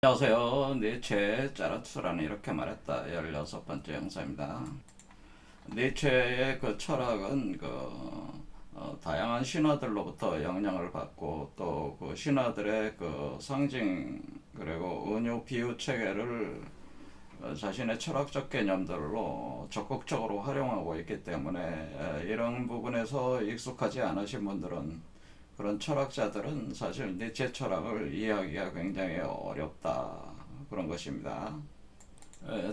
안녕하세요. 니체 자라투라는 이렇게 말했다. 16번째 영상입니다. 니체의 그 철학은 다양한 신화들로부터 영향을 받고 또 그 신화들의 그 상징 그리고 은유 비유 체계를 자신의 철학적 개념들로 적극적으로 활용하고 있기 때문에 이런 부분에서 익숙하지 않으신 분들은 그런 철학자들은 사실 니체 철학을 이해하기가 굉장히 어렵다 그런 것입니다.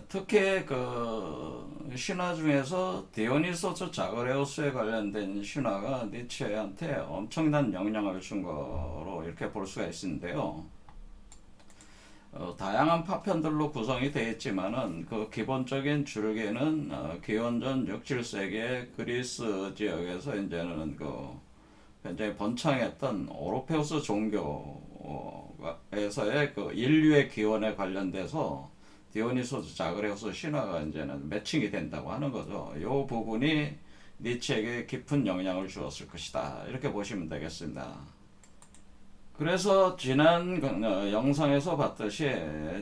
특히 그 신화 중에서 디오니소스 자그레우스에 관련된 신화가 니체한테 엄청난 영향을 준 거로 이렇게 볼 수가 있는데요. 다양한 파편들로 구성이 되어 있지만은 그 기본적인 줄기는 기원전 6, 7세기의 그리스 지역에서 이제는 굉장히 번창했던 오르페우스 종교에서의 그 인류의 기원에 관련돼서 디오니소스 자그레우스 신화가 이제는 매칭이 된다고 하는 거죠. 이 부분이 니체에게 깊은 영향을 주었을 것이다. 이렇게 보시면 되겠습니다. 그래서 지난 영상에서 봤듯이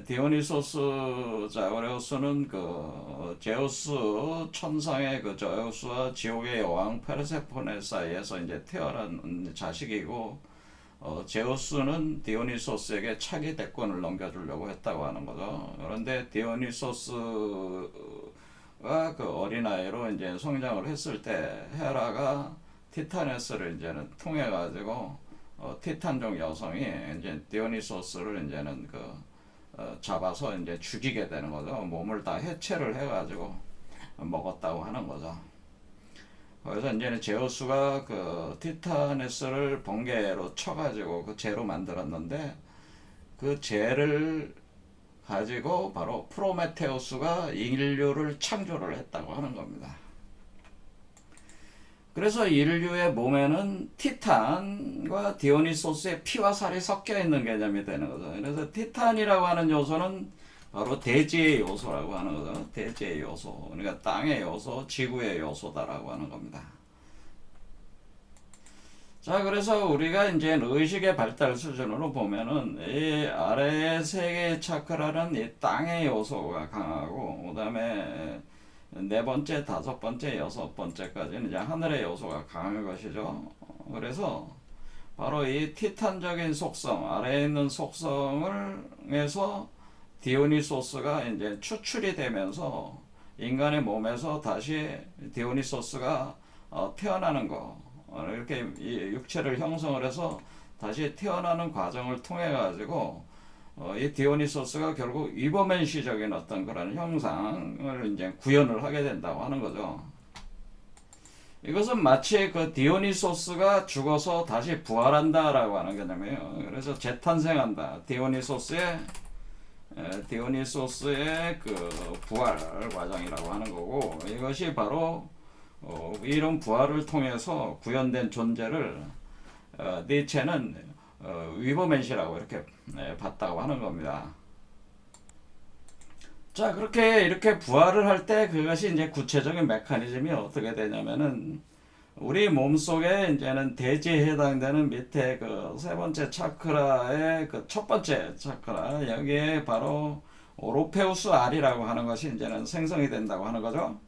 디오니소스 자그레우스는 그 제우스 천상의 그 제우스와 지옥의 여왕 페르세포네 사이에서 이제 태어난 자식이고 제우스는 디오니소스에게 차기 대권을 넘겨주려고 했다고 하는 거죠. 그런데 디오니소스가 그 어린아이로 이제 성장을 했을 때 헤라가 티타네스를 이제는 통해 가지고 티탄족 여성이 이제 디오니소스를 이제는 잡아서 이제 죽이게 되는 거죠. 몸을 다 해체를 해가지고 먹었다고 하는 거죠. 그래서 이제는 제우스가 그 티타네스를 번개로 쳐가지고 그 재로 만들었는데 그 재를 가지고 바로 프로메테우스가 인류를 창조를 했다고 하는 겁니다. 그래서 인류의 몸에는 티탄과 디오니소스의 피와 살이 섞여 있는 개념이 되는 거죠. 그래서 티탄이라고 하는 요소는 바로 대지의 요소라고 하는 거죠. 대지의 요소. 그러니까 땅의 요소, 지구의 요소다라고 하는 겁니다. 자, 그래서 우리가 이제 의식의 발달 수준으로 보면은 이 아래의 세 개의 차크라는 이 땅의 요소가 강하고, 그 다음에 네 번째, 다섯 번째, 여섯 번째까지는 이제 하늘의 요소가 강한 것이죠. 그래서 바로 이 티탄적인 속성, 아래에 있는 속성을에서 디오니소스가 이제 추출이 되면서 인간의 몸에서 다시 디오니소스가 태어나는 거, 이렇게 육체를 형성을 해서 다시 태어나는 과정을 통해 가지고 이 디오니소스가 결국 위버맨시적인 어떤 그런 형상을 이제 구현을 하게 된다고 하는 거죠. 이것은 마치 그 디오니소스가 죽어서 다시 부활한다라고 하는 개념이에요. 그래서 재탄생한다. 디오니소스의 그 부활 과정이라고 하는 거고, 이것이 바로 이런 부활을 통해서 구현된 존재를 니체는 위버맨시라고 이렇게 봤다고 하는 겁니다. 자, 이렇게 부활을 할 때 그것이 이제 구체적인 메커니즘이 어떻게 되냐면은 우리 몸속에 이제는 대지에 해당되는 밑에 그 세 번째 차크라의 그 첫 번째 차크라, 여기에 바로 오르페우스 알이라고 하는 것이 이제는 생성이 된다고 하는 거죠.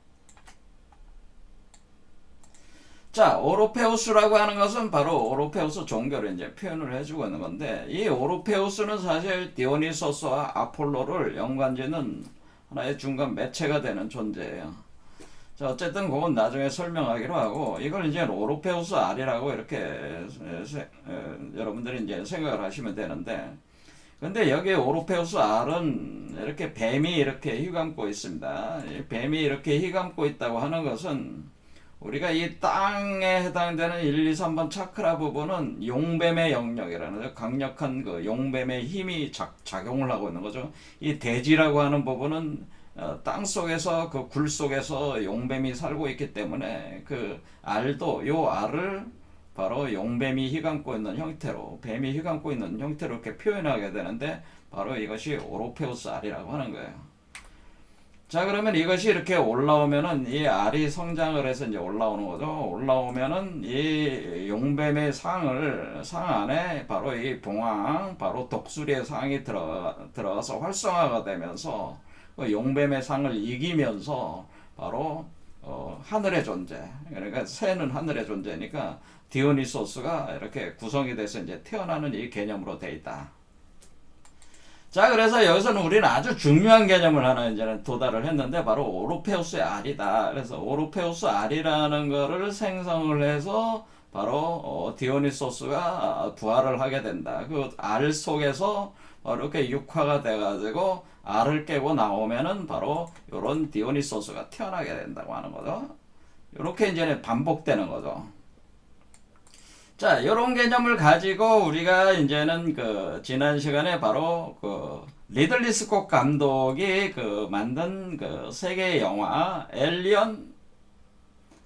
자, 오르페우스라고 하는 것은 바로 오르페우스 종교를 이제 표현을 해주고 있는 건데, 이 오르페우스는 사실 디오니소스와 아폴로를 연관짓는 하나의 중간 매체가 되는 존재예요. 자, 어쨌든 그건 나중에 설명하기로 하고, 이걸 이제 오르페우스 알이라고 이렇게 여러분들이 이제 생각을 하시면 되는데, 근데 여기 오르페우스 알은 이렇게 뱀이 이렇게 휘감고 있습니다. 이 뱀이 이렇게 휘감고 있다고 하는 것은 우리가 이 땅에 해당되는 1, 2, 3번 차크라 부분은 용뱀의 영역이라는 강력한 그 용뱀의 힘이 작용을 하고 있는 거죠. 이 대지라고 하는 부분은 땅 속에서 그 굴 속에서 용뱀이 살고 있기 때문에 그 알도 요 알을 바로 용뱀이 휘감고 있는 형태로, 뱀이 휘감고 있는 형태로 이렇게 표현하게 되는데 바로 이것이 오르페우스 알이라고 하는 거예요. 자, 그러면 이것이 이렇게 올라오면은 이 알이 성장을 해서 이제 올라오는 거죠. 올라오면은 이 용뱀의 상 안에 바로 이 봉황, 바로 독수리의 상이 들어가서 활성화가 되면서 그 용뱀의 상을 이기면서 바로 하늘의 존재. 그러니까 새는 하늘의 존재니까 디오니소스가 이렇게 구성이 돼서 이제 태어나는 이 개념으로 돼 있다. 자, 그래서 여기서는 우리는 아주 중요한 개념을 하나 이제는 도달을 했는데 바로 오르페우스의 알이다. 그래서 오르페우스 알이라는 거를 생성을 해서 바로 디오니소스가 부활을 하게 된다. 그 알 속에서 이렇게 육화가 돼가지고 알을 깨고 나오면은 바로 이런 디오니소스가 태어나게 된다고 하는 거죠. 이렇게 이제 반복되는 거죠. 자, 요런 개념을 가지고 우리가 이제는 그 지난 시간에 바로 그 리들리 스콧 감독이 그 만든 그 세계 영화 엘리언,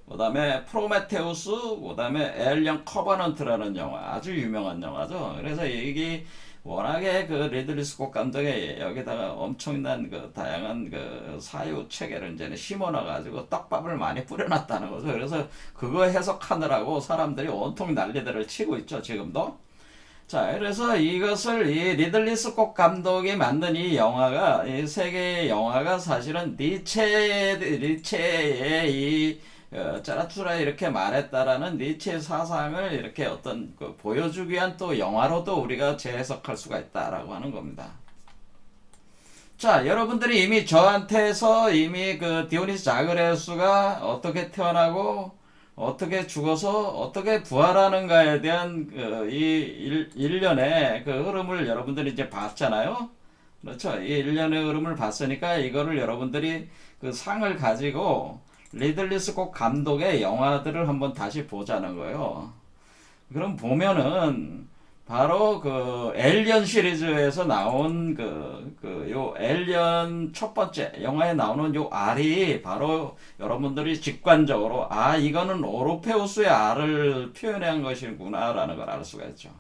그다음에 프로메테우스, 그다음에 엘리언 커버넌트라는 영화, 아주 유명한 영화죠. 그래서 이게 워낙에 그 리들리 스콧 감독의 여기다가 엄청난 그 다양한 그 사유 체계를 이제 심어놔가지고 떡밥을 많이 뿌려놨다는 거죠. 그래서 그거 해석하느라고 사람들이 온통 난리들을 치고 있죠, 지금도. 자, 그래서 이것을 이 리들리 스콧 감독이 만든 이 영화가, 이 세계 영화가 사실은 니체의 이 짜라투라 이렇게 말했다라는 니체의 사상을 이렇게 어떤 그 보여주기 위한 또 영화로도 우리가 재해석할 수가 있다라고 하는 겁니다. 자, 여러분들이 이미 저한테서 이미 그 디오니스 자그레우스가 어떻게 태어나고 어떻게 죽어서 어떻게 부활하는가에 대한 이 일련의 그 흐름을 여러분들이 이제 봤잖아요. 그렇죠? 이 일련의 흐름을 봤으니까 이거를 여러분들이 그 상을 가지고 리들리 스콧 감독의 영화들을 한번 다시 보자는 거예요. 그럼 보면은 바로 그 엘리언 시리즈에서 나온 요 엘리언 첫 번째 영화에 나오는 요 알이 바로 여러분들이 직관적으로 이거는 오르페우스의 알을 표현한 것이구나라는 걸 알 수가 있죠.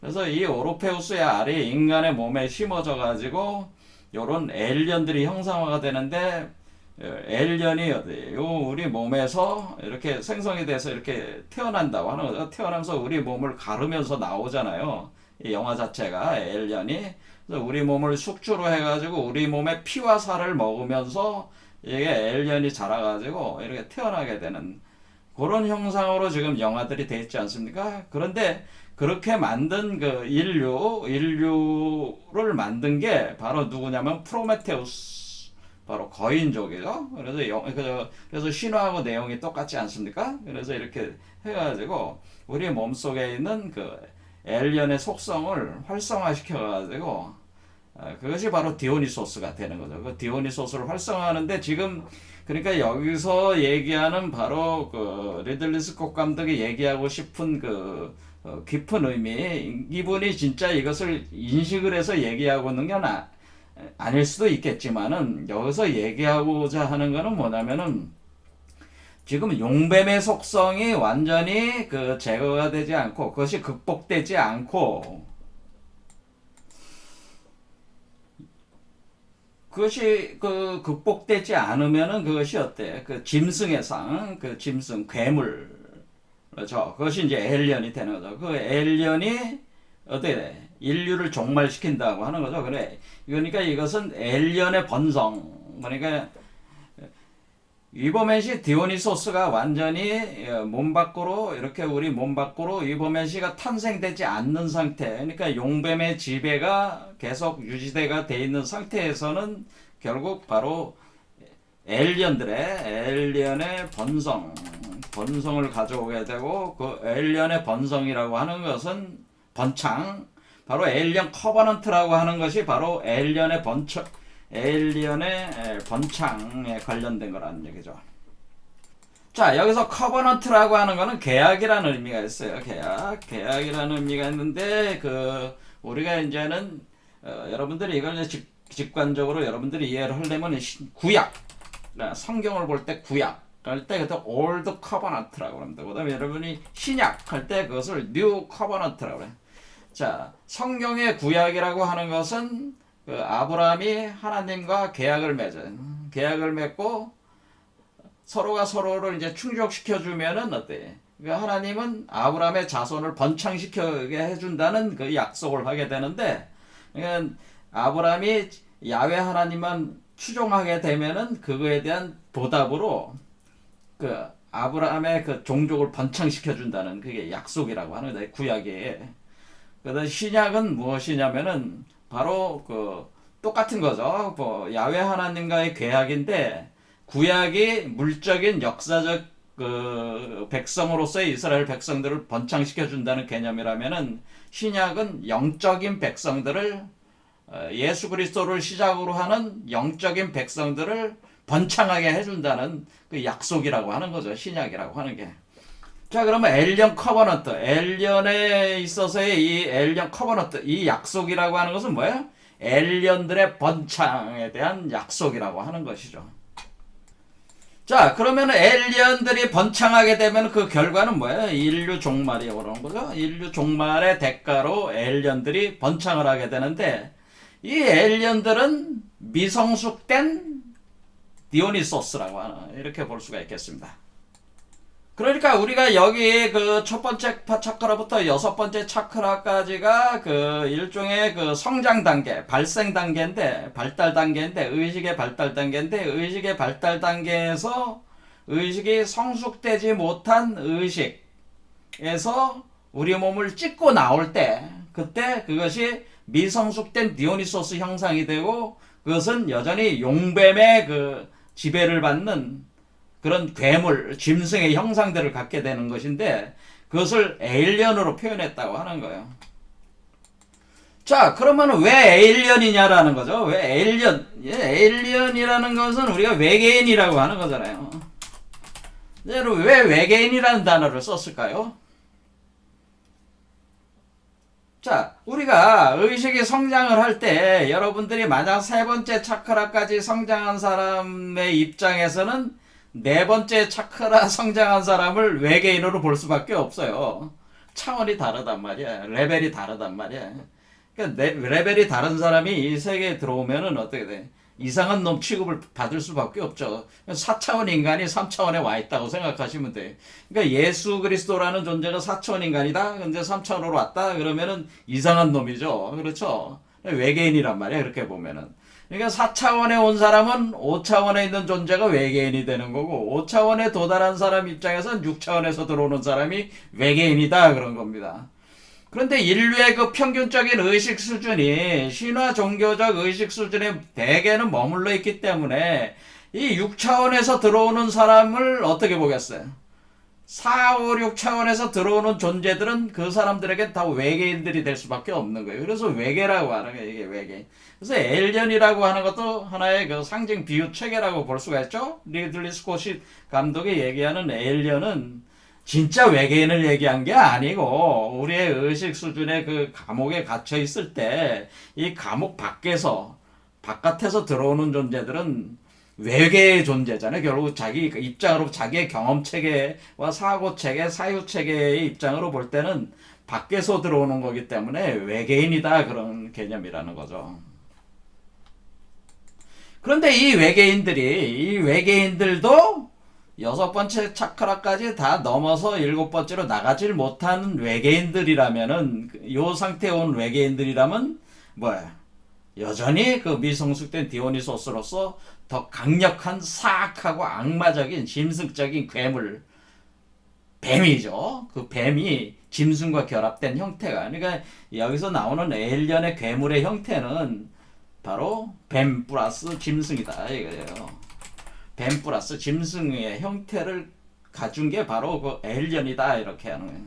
그래서 이 오르페우스의 알이 인간의 몸에 심어져 가지고 요런 엘리언들이 형상화가 되는데 엘리언이 우리 몸에서 이렇게 생성이 돼서 이렇게 태어난다고 하는 거죠. 태어나면서 우리 몸을 가르면서 나오잖아요. 이 영화 자체가 엘리언이. 그래서 우리 몸을 숙주로 해가지고 우리 몸의 피와 살을 먹으면서 이게 엘리언이 자라가지고 이렇게 태어나게 되는 그런 형상으로 지금 영화들이 돼 있지 않습니까? 그런데 그렇게 만든 그 인류를 만든 게 바로 누구냐면 프로메테우스. 바로 거인족이죠. 그래서 신화하고 내용이 똑같지 않습니까? 그래서 이렇게 해가지고 우리 몸속에 있는 그 엘리언의 속성을 활성화시켜가지고 그것이 바로 디오니소스가 되는 거죠. 그 디오니소스를 활성화하는데 지금 그러니까 여기서 얘기하는 바로 그 리들리 스콧 감독이 얘기하고 싶은 그 깊은 의미, 이분이 진짜 이것을 인식을 해서 얘기하고 있는 게 아닐 수도 있겠지만은 여기서 얘기하고자 하는 거는 뭐냐면은 지금 용뱀의 속성이 완전히 그 제거가 되지 않고 그것이 극복되지 않고 그것이 그 극복되지 않으면은 그것이 어때? 그 짐승의 상, 그 짐승 괴물, 그렇죠? 그것이 이제 엘리언이 되는 거죠. 그 엘리언이 어떻게 돼? 인류를 종말시킨다고 하는 거죠. 그래. 그러니까 이것은 엘리언의 번성. 그러니까 이보멘시 디오니소스가 완전히 몸 밖으로 이렇게 우리 몸 밖으로 이보멘시가 탄생되지 않는 상태. 그러니까 용뱀의 지배가 계속 유지되가 돼 있는 상태에서는 결국 바로 엘리언의 번성을 가져오게 되고 그 엘리언의 번성이라고 하는 것은 번창, 바로 엘리언 커버넌트라고 하는 것이 바로 엘리언의 번창에 관련된 거라는 얘기죠. 자, 여기서 커버넌트라고 하는 거는 계약이라는 의미가 있어요. 계약이라는 의미가 있는데 우리가 이제는 여러분들이 이걸 직관적으로 여러분들이 이해를 하려면 구약, 성경을 볼 때 구약 할 때 그때 올드 커버넌트라고 합니다. 그다음에 여러분이 신약 할 때 그것을 뉴 커버넌트라고 해요. 자, 성경의 구약이라고 하는 것은 그 아브라함이 하나님과 계약을 맺은 계약을 맺고 서로가 서로를 이제 충족시켜 주면은 어때? 그러니까 하나님은 아브라함의 자손을 번창시켜게 해준다는 그 약속을 하게 되는데, 그러니까 아브라함이 야훼 하나님만 추종하게 되면은 그거에 대한 보답으로 그 아브라함의 그 종족을 번창시켜 준다는 그게 약속이라고 하는 거예요, 구약에. 그다음 신약은 무엇이냐면은 바로 그 똑같은 거죠. 뭐 야훼 하나님과의 계약인데, 구약이 물적인 역사적 그 백성으로서의 이스라엘 백성들을 번창시켜 준다는 개념이라면은, 신약은 영적인 백성들을 예수 그리스도를 시작으로 하는 영적인 백성들을 번창하게 해준다는 그 약속이라고 하는 거죠. 신약이라고 하는 게. 자, 그러면 엘리언 커버넌트, 엘리언에 있어서의 이 엘리언 커버넌트, 이 약속이라고 하는 것은 뭐예요? 엘리언들의 번창에 대한 약속이라고 하는 것이죠. 자, 그러면 엘리언들이 번창하게 되면 그 결과는 뭐예요? 인류 종말이 오는 거죠. 인류 종말의 대가로 엘리언들이 번창을 하게 되는데, 이 엘리언들은 미성숙된 디오니소스라고 하는, 이렇게 볼 수가 있겠습니다. 그러니까 우리가 여기 그 첫 번째 차크라부터 여섯 번째 차크라까지가 그 일종의 그 성장 단계, 발생 단계인데, 발달 단계인데, 의식의 발달 단계인데, 의식의 발달 단계에서 의식이 성숙되지 못한 의식에서 우리 몸을 찢고 나올 때, 그때 그것이 미성숙된 디오니소스 형상이 되고, 그것은 여전히 용뱀의 그 지배를 받는 그런 괴물, 짐승의 형상들을 갖게 되는 것인데, 그것을 에일리언으로 표현했다고 하는 거예요. 자, 그러면 왜 에일리언이냐라는 거죠. 왜 에일리언? 에일리언이라는 것은 우리가 외계인이라고 하는 거잖아요. 왜 외계인이라는 단어를 썼을까요? 자, 우리가 의식이 성장을 할 때, 여러분들이 만약 세 번째 차크라까지 성장한 사람의 입장에서는 네 번째 차크라 성장한 사람을 외계인으로 볼 수밖에 없어요. 차원이 다르단 말이야. 레벨이 다르단 말이야. 그러니까 레벨이 다른 사람이 이 세계에 들어오면은 어떻게 돼? 이상한 놈 취급을 받을 수밖에 없죠. 4차원 인간이 3차원에 와 있다고 생각하시면 돼. 그러니까 예수 그리스도라는 존재가 4차원 인간이다. 근데 3차원으로 왔다. 그러면은 이상한 놈이죠. 그렇죠? 외계인이란 말이야. 그렇게 보면은. 그러니까 4차원에 온 사람은 5차원에 있는 존재가 외계인이 되는 거고, 5차원에 도달한 사람 입장에서는 6차원에서 들어오는 사람이 외계인이다. 그런 겁니다. 그런데 인류의 그 평균적인 의식 수준이 신화 종교적 의식 수준에 대개는 머물러 있기 때문에 이 6차원에서 들어오는 사람을 어떻게 보겠어요? 4, 5, 6차원에서 들어오는 존재들은 그 사람들에게 다 외계인들이 될 수밖에 없는 거예요. 그래서 외계라고 하는 거예요. 이게 외계인. 그래서 에일리언이라고 하는 것도 하나의 그 상징 비유 체계라고 볼 수가 있죠. 리들리 스콧이 감독이 얘기하는 에일리언은 진짜 외계인을 얘기한 게 아니고, 우리의 의식 수준의 그 감옥에 갇혀 있을 때 이 감옥 바깥에서 들어오는 존재들은 외계의 존재잖아요. 결국 자기 입장으로, 자기의 경험 체계와 사고 체계, 사유 체계의 입장으로 볼 때는 밖에서 들어오는 거기 때문에 외계인이다, 그런 개념이라는 거죠. 그런데 이 외계인들도 여섯 번째 차크라까지 다 넘어서 일곱 번째로 나가질 못한 외계인들이라면은, 요 상태에 온 외계인들이라면 뭐야? 여전히 그 미성숙된 디오니소스로서 더 강력한 사악하고 악마적인 짐승적인 괴물, 뱀이죠. 그 뱀이 짐승과 결합된 형태가, 그러니까 여기서 나오는 에일리언의 괴물의 형태는 바로 뱀 플러스 짐승이다 이거예요. 뱀 플러스 짐승의 형태를 가진 게 바로 그 에일리언이다, 이렇게 하는 거예요.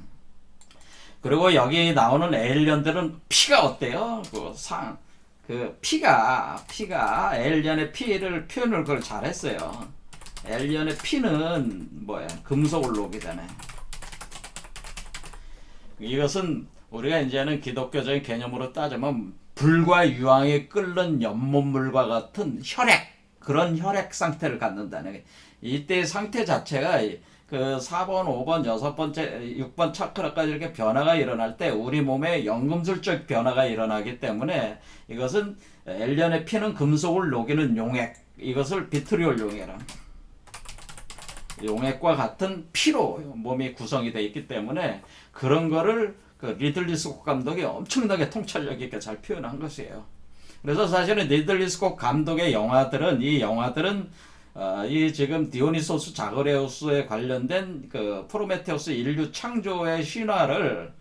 그리고 여기 나오는 에일리언들은 피가 어때요? 피가 에일리언의 피를 표현을 그걸 잘했어요. 에일리언의 피는 뭐야? 금속을 녹이잖아요. 이것은 우리가 이제는 기독교적인 개념으로 따지면 불과 유황이 끓는 연못물과 같은 혈액, 그런 혈액 상태를 갖는다는 거예요. 이때 상태 자체가 그 4번, 5번, 6번째, 6번 차크라까지 이렇게 변화가 일어날 때 우리 몸에 연금술적 변화가 일어나기 때문에, 이것은 엘리언의 피는 금속을 녹이는 용액, 이것을 비트리올 용액과 같은 피로 몸이 구성이 되어 있기 때문에 그런 거를 그 리들리 스콧 감독이 엄청나게 통찰력 있게 잘 표현한 것이에요. 그래서 사실은 리들리 스콧 감독의 영화들은 이 지금 디오니소스 자그레우스에 관련된 그 프로메테우스 인류 창조의 신화를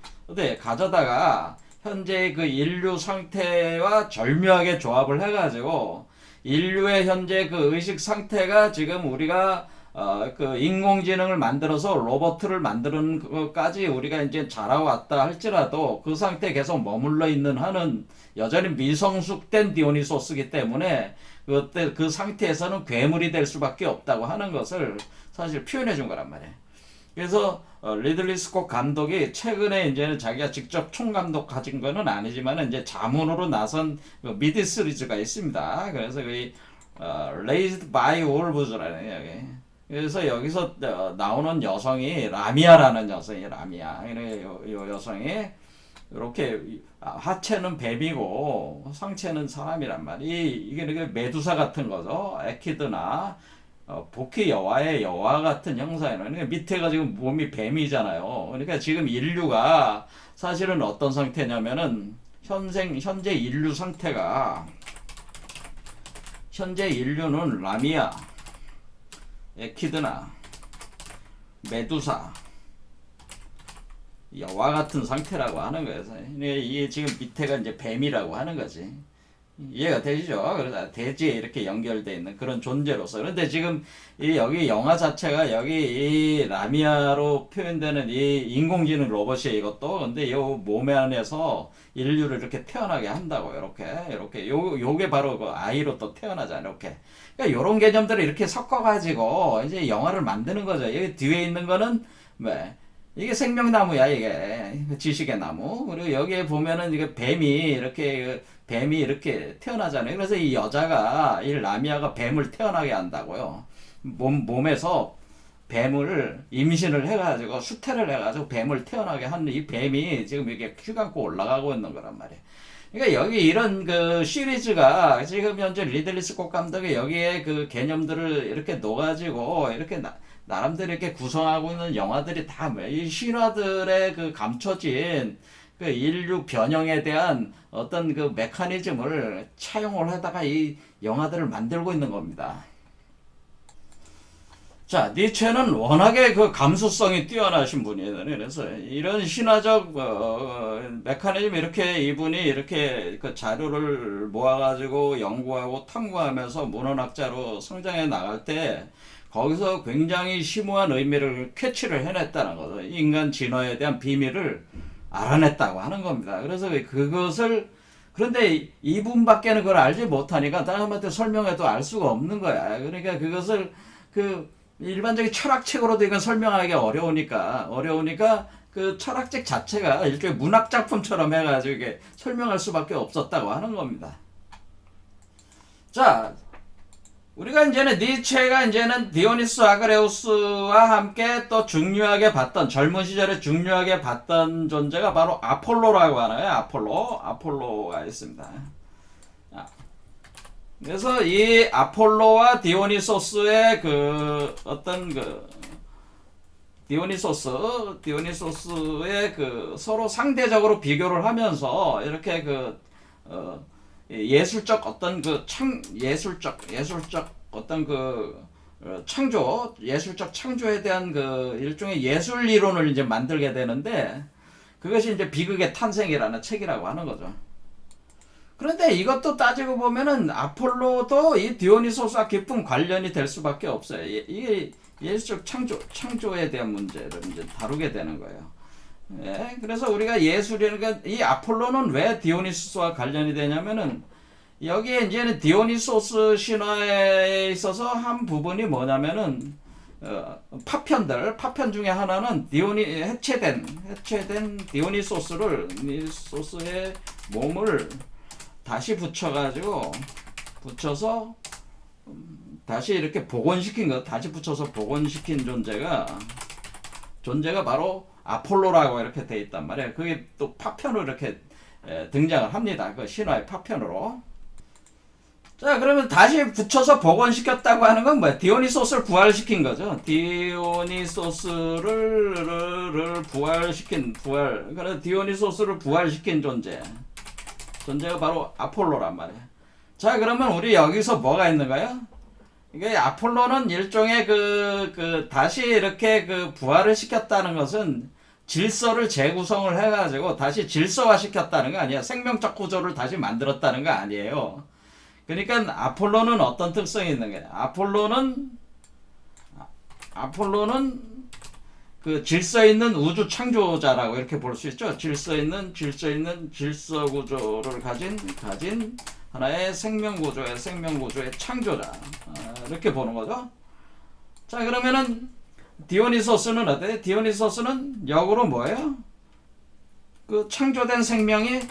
가져다가 현재 그 인류 상태와 절묘하게 조합을 해가지고 인류의 현재 그 의식 상태가 지금 우리가 그 인공지능을 만들어서 로봇을 만드는 것까지 우리가 이제 자라왔다 할지라도 그 상태에 계속 머물러 있는 한은 여전히 미성숙된 디오니소스이기 때문에 그때 그 상태에서는 괴물이 될 수밖에 없다고 하는 것을 사실 표현해 준 거란 말이에요. 그래서 리들리 스콧 감독이 최근에 이제는 자기가 직접 총감독 가진 거는 아니지만 이제 자문으로 나선 그 미디 시리즈가 있습니다. 그래서 그 Raised by Wolves라는 여기. 그래서 여기서 나오는 여성이 라미아라는 여성이 라미아. 요 여성이 이렇게 하체는 뱀이고 상체는 사람이란 말이 이게 메두사 같은 거죠. 에키드나 복희 여와의 여와 같은 형상이에요. 그러니까 밑에가 지금 몸이 뱀이잖아요. 그러니까 지금 인류가 사실은 어떤 상태냐면은 현재 인류 상태가 현재 인류는 라미아, 에키드나, 메두사, 여와 같은 상태라고 하는 거예요. 이게 지금 밑에가 이제 뱀이라고 하는 거지. 이해가 되시죠? 그래서 대지에 이렇게 연결되어 있는 그런 존재로서. 그런데 지금 여기 영화 자체가 여기 이 라미아로 표현되는 이 인공지능 로봇이 이것도 근데 요 몸에 안에서 인류를 이렇게 태어나게 한다고 이렇게 요게 바로 그 아이로 또 태어나잖아요. 이렇게. 그러니까 요런 개념들을 이렇게 섞어가지고 이제 영화를 만드는 거죠. 여기 뒤에 있는 거는 왜? 이게 생명나무야, 이게. 지식의 나무. 그리고 여기에 보면은 이게 뱀이 이렇게 태어나잖아요. 그래서 이 여자가, 이 라미아가 뱀을 태어나게 한다고요. 몸에서 뱀을 임신을 해가지고, 수태를 해가지고 뱀을 태어나게 하는 이 뱀이 지금 이렇게 키 감고 올라가고 있는 거란 말이에요. 그러니까 여기 이런 그 시리즈가 지금 현재 리들리 스콧 감독이 여기에 그 개념들을 이렇게 넣어가지고, 이렇게 나름대로 이렇게 구성하고 있는 영화들이 다 이 신화들의 그 감춰진 그 인류 변형에 대한 어떤 그 메커니즘을 차용을 하다가 이 영화들을 만들고 있는 겁니다. 자, 니체는 워낙에 그 감수성이 뛰어나신 분이에요. 그래서 이런 신화적 메커니즘 이렇게 이분이 이렇게 그 자료를 모아가지고 연구하고 탐구하면서 문헌학자로 성장해 나갈 때 거기서 굉장히 심오한 의미를 캐치를 해냈다는 거죠. 인간 진화에 대한 비밀을 알아냈다고 하는 겁니다. 그래서 그것을 그런데 이분밖에는 그걸 알지 못하니까 사람한테 설명해도 알 수가 없는 거야. 그러니까 그것을 그 일반적인 철학책으로도 이건 설명하기 어려우니까 그 철학책 자체가 일종의 문학 작품처럼 해가지고 이게 설명할 수밖에 없었다고 하는 겁니다. 자. 우리가 이제는 니체가 이제는 디오니스 아그레우스와 함께 또 중요하게 봤던 젊은 시절에 중요하게 봤던 존재가 바로 아폴로라고 하나요? 아폴로가 있습니다. 그래서 이 아폴로와 디오니소스의 그 어떤 그 디오니소스의 그 서로 상대적으로 비교를 하면서 이렇게 그 예술적 어떤 그 예술적 어떤 그 예술적 창조에 대한 그 일종의 예술 이론을 이제 만들게 되는데 그것이 이제 비극의 탄생이라는 책이라고 하는 거죠. 그런데 이것도 따지고 보면은 아폴로도 이 디오니소스와 깊은 관련이 될 수밖에 없어요. 이게 예술적 창조에 대한 문제를 이제 다루게 되는 거예요. 예, 그래서 우리가 예술이니까 이 아폴로는 왜 디오니소스와 관련이 되냐면은 여기에 이제는 디오니소스 신화에 있어서 한 부분이 뭐냐면은 파편 중에 하나는 해체된 디오니소스의 몸을 다시 붙여서 다시 이렇게 다시 붙여서 복원시킨 존재가 바로 아폴로라고 이렇게 돼 있단 말이에요. 그게 또 파편으로 이렇게 등장을 합니다. 그 신화의 파편으로. 자, 그러면 다시 붙여서 복원시켰다고 하는 건 뭐야? 디오니소스를 부활시킨 거죠. 디오니소스를 그래, 디오니소스를 부활시킨 존재가 바로 아폴로란 말이야. 자, 그러면 우리 여기서 뭐가 있는가요? 이게 아폴로는 일종의 다시 이렇게 부활을 시켰다는 것은 질서를 재구성을 해가지고 다시 질서화 시켰다는 거 아니야. 생명적 구조를 다시 만들었다는 거 아니에요. 그러니까 아폴로는 어떤 특성이 있는 거야? 아폴로는 그 질서 있는 우주 창조자라고 이렇게 볼 수 있죠. 질서 있는 질서 구조를 가진 하나의 생명 구조의 창조자. 이렇게 보는 거죠. 자, 그러면은 디오니소스는 어때? 디오니소스는 역으로 뭐예요? 그 창조된 생명이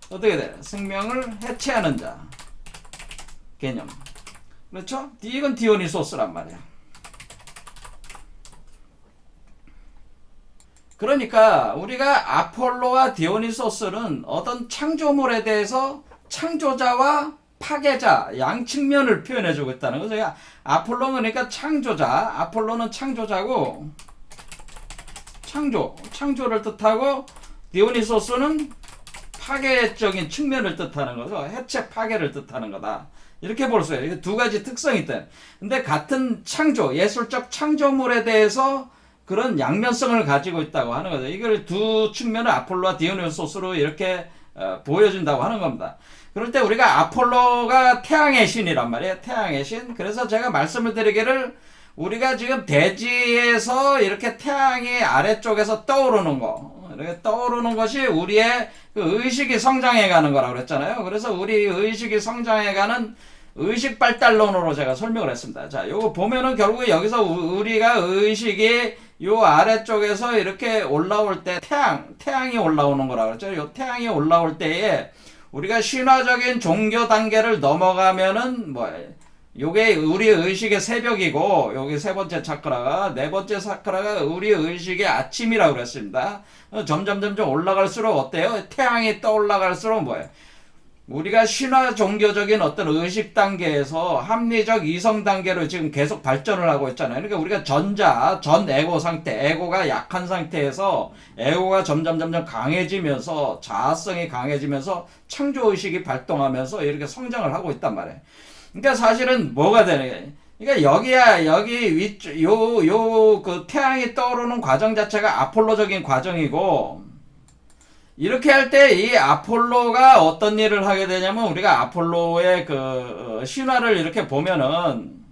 어떻게 돼? 생명을 해체하는 자 개념. 그렇죠? 이건 디오니소스란 말이야. 그러니까 우리가 아폴로와 디오니소스는 어떤 창조물에 대해서 창조자와 파괴자 양 측면을 표현해주고 있다는 거죠. 아폴로는 그러니까 창조자, 아폴로는 창조자고 창조를 뜻하고, 디오니소스는 파괴적인 측면을 뜻하는 거죠. 해체 파괴를 뜻하는 거다. 이렇게 볼 수 있어요. 두 가지 특성이 있다. 근데 같은 예술적 창조물에 대해서 그런 양면성을 가지고 있다고 하는 거죠. 이걸 두 측면을 아폴로와 디오니소스로 이렇게 보여준다고 하는 겁니다. 그럴 때 우리가 아폴로가 태양의 신이란 말이에요. 태양의 신. 그래서 제가 말씀을 드리기를, 우리가 지금 대지에서 이렇게 태양이 아래쪽에서 떠오르는 거, 이렇게 떠오르는 것이 우리의 의식이 성장해가는 거라고 그랬잖아요. 그래서 우리 의식이 성장해가는 의식 발달론으로 제가 설명을 했습니다. 자, 요거 보면은 결국에 여기서 우리가 의식이 요 아래쪽에서 이렇게 올라올 때 태양이 올라오는 거라고 그랬죠. 요 태양이 올라올 때에 우리가 신화적인 종교 단계를 넘어가면은 요게 우리 의식의 새벽이고, 여기 세 번째 차크라가, 네 번째 차크라가 우리 의식의 아침이라고 그랬습니다. 점점 올라갈수록 어때요? 태양이 떠올라갈수록 우리가 신화 종교적인 어떤 의식 단계에서 합리적 이성 단계로 지금 계속 발전을 하고 있잖아요. 그러니까 우리가 전 에고 상태, 에고가 약한 상태에서 에고가 점점 강해지면서, 자아성이 강해지면서 창조의식이 발동하면서 이렇게 성장을 하고 있단 말이에요. 그러니까 사실은 뭐가 되는 거예요? 그러니까 여기 위쪽, 그 태양이 떠오르는 과정 자체가 아폴로적인 과정이고, 이렇게 할 때 이 아폴로가 어떤 일을 하게 되냐면, 우리가 아폴로의 신화를 이렇게 보면은,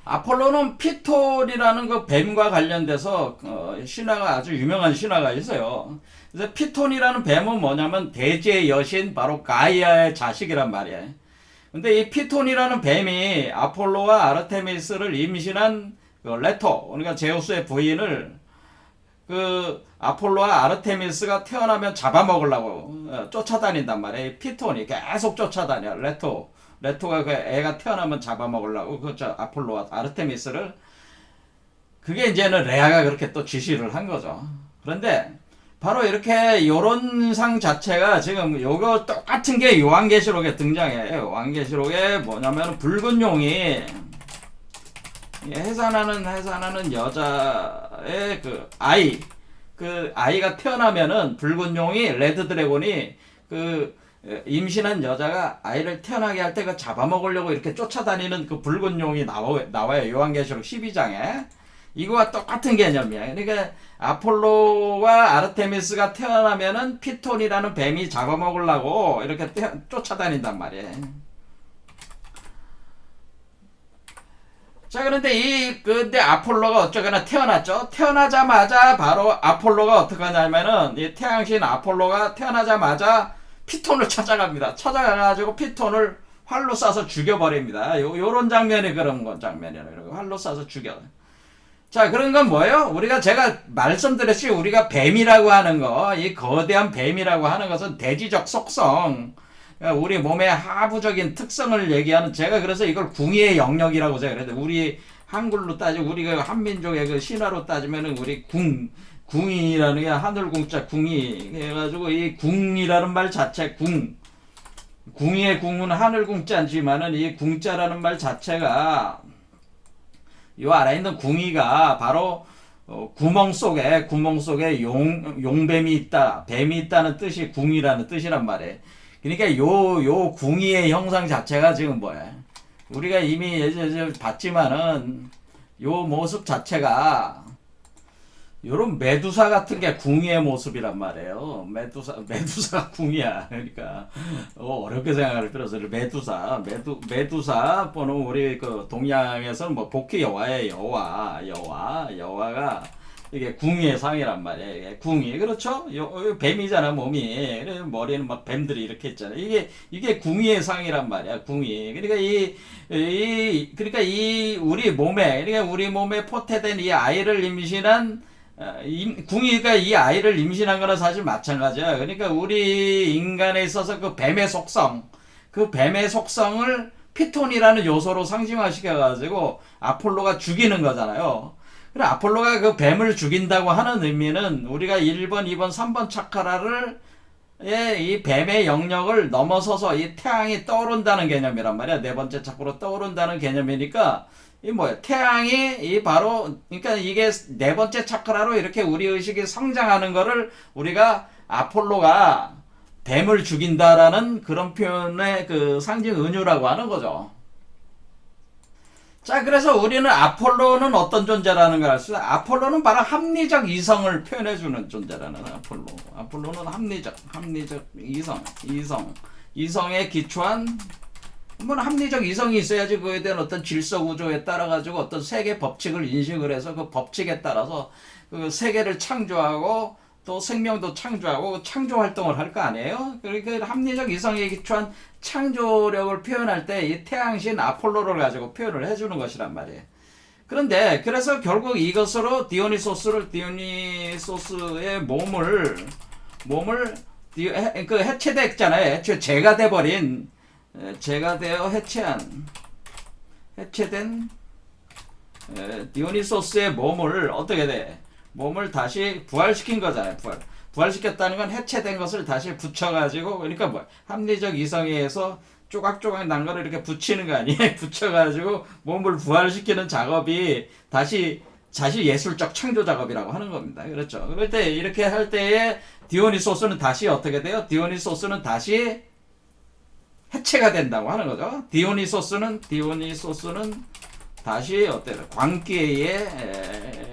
아폴로는 피톤이라는 그 뱀과 관련돼서 신화가 아주 유명한 신화가 있어요. 그래서 피톤이라는 뱀은 뭐냐면 대지의 여신, 바로 가이아의 자식이란 말이에요. 근데 이 피톤이라는 뱀이 아폴로와 아르테미스를 임신한 레토, 그러니까 제우스의 부인을 아폴로와 아르테미스가 태어나면 잡아먹으려고 쫓아다닌단 말이에요. 피톤이 계속 쫓아다녀. 레토가 애가 태어나면 잡아먹으려고 아폴로와 아르테미스를. 그게 이제는 레아가 그렇게 또 지시를 한 거죠. 그런데 바로 이렇게 요런상 자체가 지금 요거 똑같은 게 요한계시록에 등장해요. 요한계시록에 뭐냐면 붉은 용이 해산하는 여자의 아이가 태어나면은 붉은 용이, 레드 드래곤이 임신한 여자가 아이를 태어나게 할 때 잡아먹으려고 이렇게 쫓아다니는 붉은 용이 나와요. 요한계시록 12장에. 이거와 똑같은 개념이야. 그러니까 아폴로와 아르테미스가 태어나면은 피톤이라는 뱀이 잡아먹으려고 이렇게 쫓아다닌단 말이에요. 자, 근데 아폴로가 어쩌거나 태어났죠. 태어나자마자 바로 아폴로가 어떻게 하냐면은, 이 태양신 아폴로가 태어나자마자 피톤을 찾아갑니다. 찾아가가지고 피톤을 활로 쏴서 죽여버립니다. 요런 장면이 그런 장면이에요. 활로 쏴서 죽여. 자, 그런 건 뭐예요? 제가 말씀드렸지, 우리가 뱀이라고 하는 거, 이 거대한 뱀이라고 하는 것은 대지적 속성, 우리 몸의 하부적인 특성을 얘기하는, 제가 그래서 이걸 궁의의 영역이라고 제가 그랬는데, 우리 한글로 따지고, 우리가 한민족의 신화로 따지면은, 우리 궁이라는 게 하늘궁자 궁이 해가지고 이 궁이라는 말 자체 궁의 궁은 하늘궁자지만은 이 궁자라는 말 자체가 요 아래 있는 궁이가 바로 구멍 속에 용뱀이 있다, 뱀이 있다는 뜻이 궁이라는 뜻이란 말이에요. 그러니까 요 궁이의 형상 자체가 지금 뭐야? 우리가 이미 예전에 봤지만은 요 모습 자체가 요런 메두사 같은 게 궁의 모습이란 말이에요. 메두사가 궁이야. 그러니까 어렵게 생각할 필요 없어요. 메두사 보는 우리 그 동양에서는 뭐 복희 여화예요. 여화가 이게 궁의 상이란 말이에요. 이게 궁이 그렇죠? 뱀이잖아 몸이. 머리는 막 뱀들이 이렇게 있잖아. 이게 궁의 상이란 말이야. 궁이. 그러니까 그러니까 우리 몸에 포태된 이 아이를 임신한 궁이가 이 아이를 임신한 거는 사실 마찬가지야. 그러니까 우리 인간에 있어서 그 뱀의 속성을 피톤이라는 요소로 상징화시켜가지고 아폴로가 죽이는 거잖아요. 그래 아폴로가 그 뱀을 죽인다고 하는 의미는 우리가 1번, 2번, 3번 차크라를 이 뱀의 영역을 넘어서서 이 태양이 떠오른다는 개념이란 말이야. 네 번째 차크로 떠오른다는 개념이니까 이 뭐야? 태양이 바로 그러니까 이게 네 번째 차크라로 이렇게 우리 의식이 성장하는 거를 우리가 아폴로가 뱀을 죽인다라는 그런 표현의 그 상징 은유라고 하는 거죠. 자, 그래서 우리는 아폴로는 어떤 존재라는 걸 알 수 있어요. 아폴로는 바로 합리적 이성을 표현해주는 존재라는 아폴로는 합리적 이성에 기초한 합리적 이성이 있어야지 그에 대한 어떤 질서 구조에 따라 가지고 어떤 세계 법칙을 인식을 해서 그 법칙에 따라서 그 세계를 창조하고 또 생명도 창조하고 창조 활동을 할 거 아니에요? 그러니까 합리적 이성에 기초한 창조력을 표현할 때 이 태양신 아폴로를 가지고 표현을 해주는 것이란 말이에요. 그런데 그래서 결국 이것으로 디오니소스의 몸을 그 해체됐잖아요. 애초에 죄가 되어 해체된 디오니소스의 몸을 어떻게 돼? 몸을 다시 부활시킨 거잖아요. 부활시켰다는 건 해체된 것을 다시 붙여가지고 그러니까 뭐 합리적 이성에 의해서 조각조각 난 거를 이렇게 붙이는 거 아니에요? 붙여가지고 몸을 부활시키는 작업이 다시 예술적 창조 작업이라고 하는 겁니다. 그렇죠? 그럴 때 이렇게 할 때에 디오니소스는 다시 어떻게 돼요? 디오니소스는 다시 해체가 된다고 하는 거죠. 디오니소스는 다시 어때요? 광기에 의해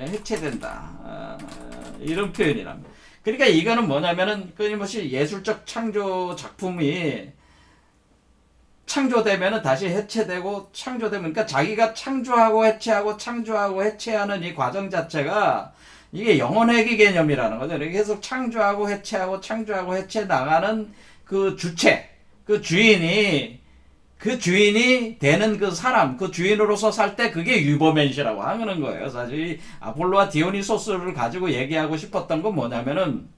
해체된다. 이런 표현이랍니다. 그러니까 이거는 뭐냐면은 끊임없이 예술적 창조 작품이 창조되면은 다시 해체되고 창조되면 그러니까 자기가 창조하고 해체하는 이 과정 자체가 이게 영혼회귀 개념이라는 거죠. 이렇게 계속 창조하고 해체 나가는 그 주체, 그 주인이 되는 그 사람, 그 주인으로서 살 때 그게 유보맨시라고 하는 거예요. 사실 아폴로와 디오니소스를 가지고 얘기하고 싶었던 건 뭐냐면은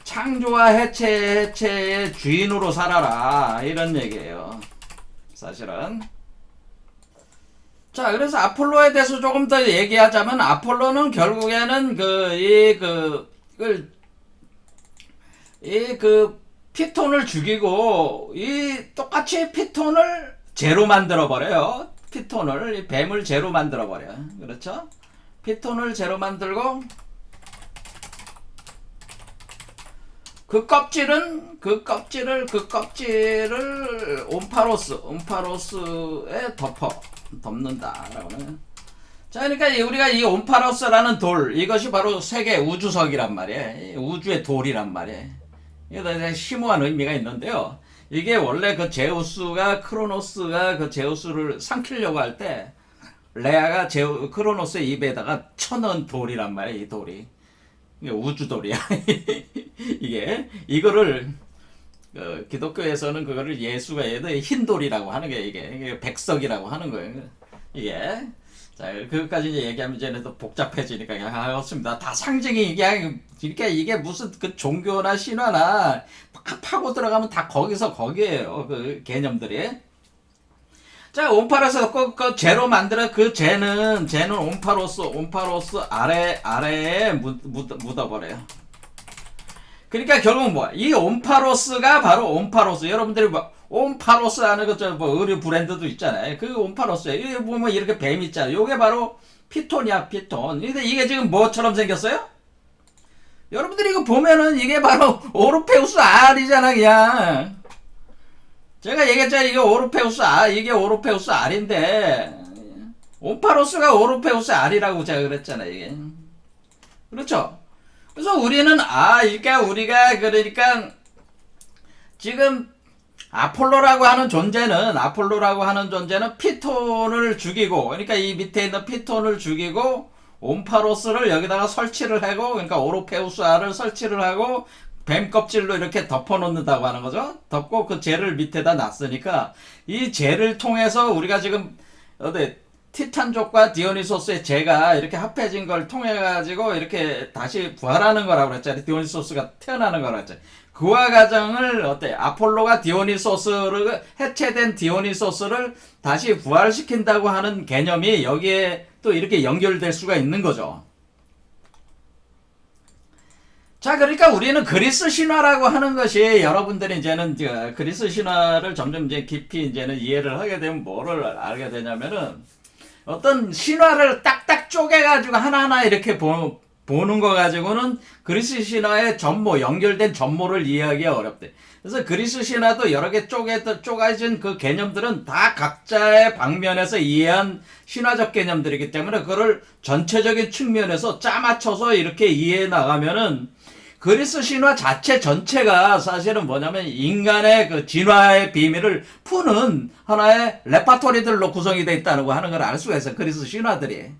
창조와 해체의 주인으로 살아라 이런 얘기예요. 사실은. 자, 그래서 아폴로에 대해서 조금 더 얘기하자면 아폴로는 결국에는 피톤을 죽이고 똑같이 피톤을 제로 만들어 버려요. 이 뱀을 제로 만들어 버려. 그렇죠? 피톤을 제로 만들고 그 껍질을 온파로스에 덮는다라고 하는. 자, 그러니까 우리가 이 온파로스라는 돌, 이것이 바로 세계 우주석이란 말이에요. 우주의 돌이란 말이에요. 이게 심오한 의미가 있는데요. 이게 원래 그 크로노스가 그 제우스를 삼키려고 할 때 레아가 크로노스의 입에다가 쳐넣은 돌이란 말이에요. 이 돌이. 이게 우주돌이야. 이거를 기독교에서는 그거를 예수가 흰돌이라고 하는 게 이게 백석이라고 하는 거예요. 이게. 자, 그것까지 이제 얘기하면 이제는 또 복잡해지니까 그렇습니다. 다 상징이 이게 무슨 그 종교나 신화나 파고 들어가면 다 거기에요. 그 개념들이. 자, 온파로스 그 제로 만들어 그 쟤는 온파로스 아래에 묻어버려요. 그러니까 결국 뭐야? 이 온파로스가 바로 온파로스. 여러분들이 뭐 온파로스 하는 뭐 의류 브랜드도 있잖아요. 그 온파로스에 이게 보면 이렇게 뱀 있잖아요. 요게 바로 피톤이야, 피톤. 근데 이게 지금 뭐처럼 생겼어요? 여러분들이 이거 보면은 이게 바로 오르페우스 R이잖아, 그냥. 제가 얘기했잖아요. 이게 오르페우스 R인데, 온파로스가 오르페우스 R이라고 제가 그랬잖아요, 이게. 그렇죠? 그래서 우리는, 그러니까, 지금, 아폴로라고 하는 존재는 피톤을 죽이고, 그러니까 이 밑에 있는 피톤을 죽이고, 온파로스를 여기다가 설치를 하고, 그러니까 오르페우스 R을 설치를 하고, 뱀 껍질로 이렇게 덮어 놓는다고 하는 거죠. 덮고 그 젤을 밑에다 놨으니까 이 젤을 통해서 우리가 지금 티탄족과 디오니소스의 젤가 이렇게 합해진 걸 통해 가지고 이렇게 다시 부활하는 거라고 그랬잖아요. 디오니소스가 태어나는 거라고 했잖아요. 그와 과정을 아폴로가 디오니소스를 해체된 디오니소스를 다시 부활시킨다고 하는 개념이 여기에 또 이렇게 연결될 수가 있는 거죠. 자, 그러니까 우리는 그리스 신화라고 하는 것이 여러분들이 이제는 그리스 신화를 점점 이제 깊이 이제는 이해를 하게 되면 뭐를 알게 되냐면은 어떤 신화를 딱딱 쪼개가지고 하나하나 이렇게 보는 거 가지고는 그리스 신화의 전모, 연결된 전모를 이해하기가 어렵대. 그래서 그리스 신화도 여러 개 쪼개진 그 개념들은 다 각자의 방면에서 이해한 신화적 개념들이기 때문에 그걸 전체적인 측면에서 짜맞춰서 이렇게 이해해 나가면은 그리스 신화 자체 전체가 사실은 뭐냐면 인간의 그 진화의 비밀을 푸는 하나의 레파토리들로 구성이 되어 있다는 거 하는 걸 알 수가 있어요. 그리스 신화들이.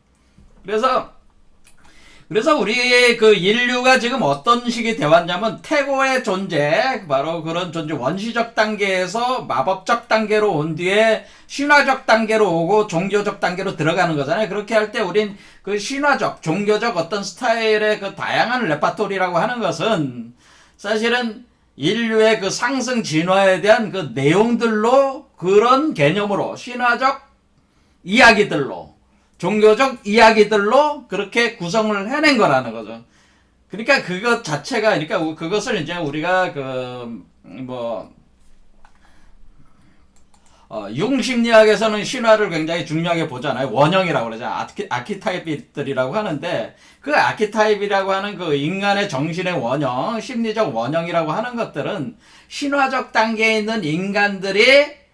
그래서 우리 그 인류가 지금 어떤 식이 되었냐면 태고의 존재, 바로 그런 존재, 원시적 단계에서 마법적 단계로 온 뒤에 신화적 단계로 오고 종교적 단계로 들어가는 거잖아요. 그렇게 할 때 우린 그 신화적, 종교적 어떤 스타일의 그 다양한 레파토리라고 하는 것은 사실은 인류의 그 상승 진화에 대한 그 내용들로 그런 개념으로 신화적 이야기들로 종교적 이야기들로 그렇게 구성을 해낸 거라는 거죠. 그러니까 그것 자체가, 그러니까 그것을 이제 우리가 융심리학에서는 신화를 굉장히 중요하게 보잖아요. 원형이라고 그러잖아요. 아키타입들이라고 하는데, 그 아키타입이라고 하는 그 인간의 정신의 원형, 심리적 원형이라고 하는 것들은 신화적 단계에 있는 인간들이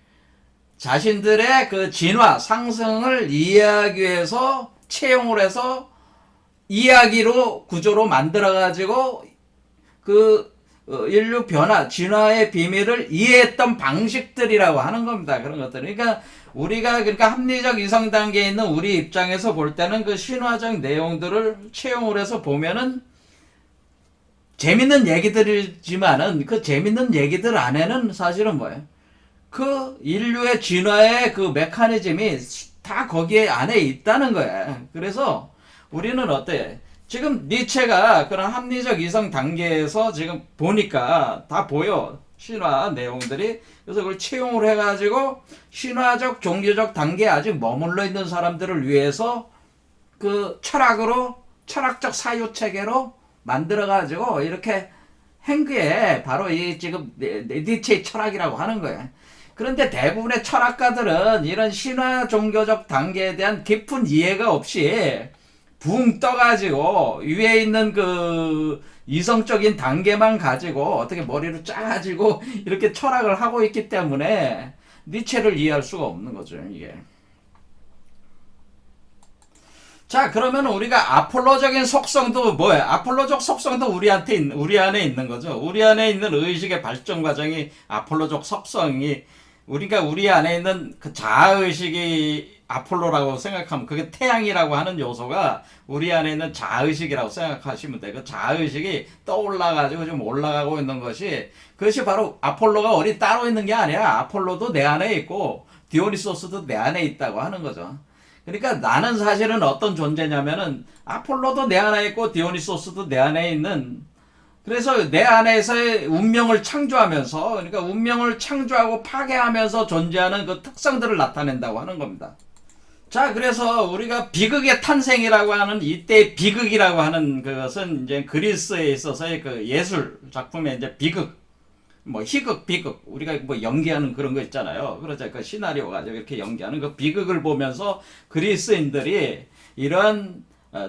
자신들의 그 진화, 상승을 이해하기 위해서 채용을 해서 이야기로, 구조로 만들어가지고 그 인류 변화, 진화의 비밀을 이해했던 방식들이라고 하는 겁니다. 그런 것들. 그러니까 그러니까 합리적 이성 단계에 있는 우리 입장에서 볼 때는 그 신화적 내용들을 채용을 해서 보면은 재밌는 얘기들이지만은 그 재밌는 얘기들 안에는 사실은 뭐예요? 그 인류의 진화의 그 메커니즘이 다 거기에 안에 있다는 거야. 그래서 우리는 어때? 지금 니체가 그런 합리적 이성 단계에서 지금 보니까 다 보여. 신화 내용들이. 그래서 그걸 채용을 해가지고 신화적, 종교적 단계에 아직 머물러 있는 사람들을 위해서 그 철학적 사유체계로 만들어가지고 이렇게 행그에 바로 이 지금 니체의 철학이라고 하는 거야. 그런데 대부분의 철학가들은 이런 신화 종교적 단계에 대한 깊은 이해가 없이 붕 떠가지고 위에 있는 그 이성적인 단계만 가지고 어떻게 머리로 짜가지고 이렇게 철학을 하고 있기 때문에 니체를 이해할 수가 없는 거죠, 이게. 자, 그러면 우리가 아폴로적인 속성도 뭐예요? 아폴로적 속성도 우리 안에 있는 거죠. 우리 안에 있는 의식의 발전 과정이 아폴로적 속성이, 우리가 우리 안에 있는 그 자아의식이 아폴로라고 생각하면 그게 태양이라고 하는 요소가 우리 안에 있는 자아의식이라고 생각하시면 돼요. 그 자아의식이 떠올라가지고 좀 올라가고 있는 그것이 바로 아폴로가 어디 따로 있는 게 아니라 아폴로도 내 안에 있고 디오니소스도 내 안에 있다고 하는 거죠. 그러니까 나는 사실은 어떤 존재냐면은 아폴로도 내 안에 있고 디오니소스도 내 안에 있는 그래서 내 안에서의 운명을 창조하면서, 그러니까 운명을 창조하고 파괴하면서 존재하는 그 특성들을 나타낸다고 하는 겁니다. 자, 그래서 우리가 비극의 탄생이라고 하는 이때 비극이라고 하는 그것은 이제 그리스에 있어서의 그 예술 작품의 이제 비극, 뭐 희극, 비극, 우리가 뭐 연기하는 그런 거 있잖아요. 그러죠. 그 시나리오 가지고 이렇게 연기하는 그 비극을 보면서 그리스인들이 이런